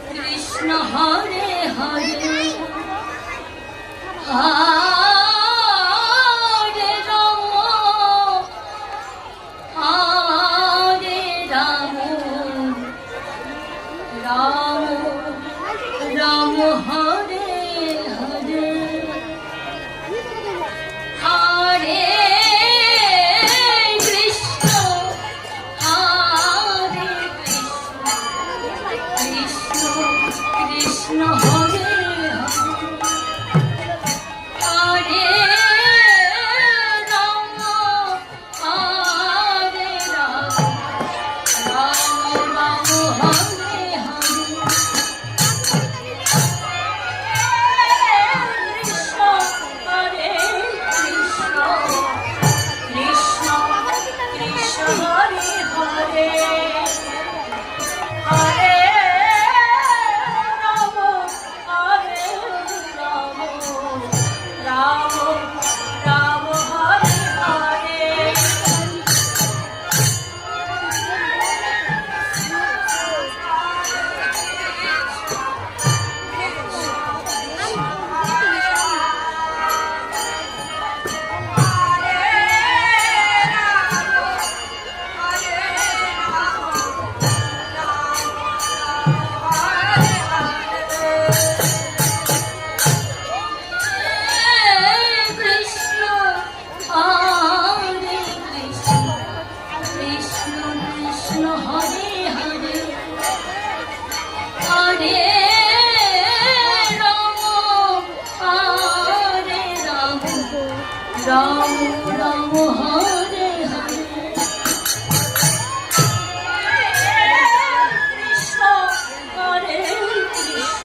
Krishna Hare Hare Hare Ram Ram Ram Hare Hare Hare Krishna Hare Krishna Krishna Hare Hare Ram Hare Ram Ram Ram Hare Hare Krishna Hare Krishna Krishna Krishna Hare Hare Hare Ram Hare Ram Ram Ram Hare Hare Krishna Hare Krishna Krishna Krishna Hare Hare Hare Ram Hare Ram Ram Ram Hare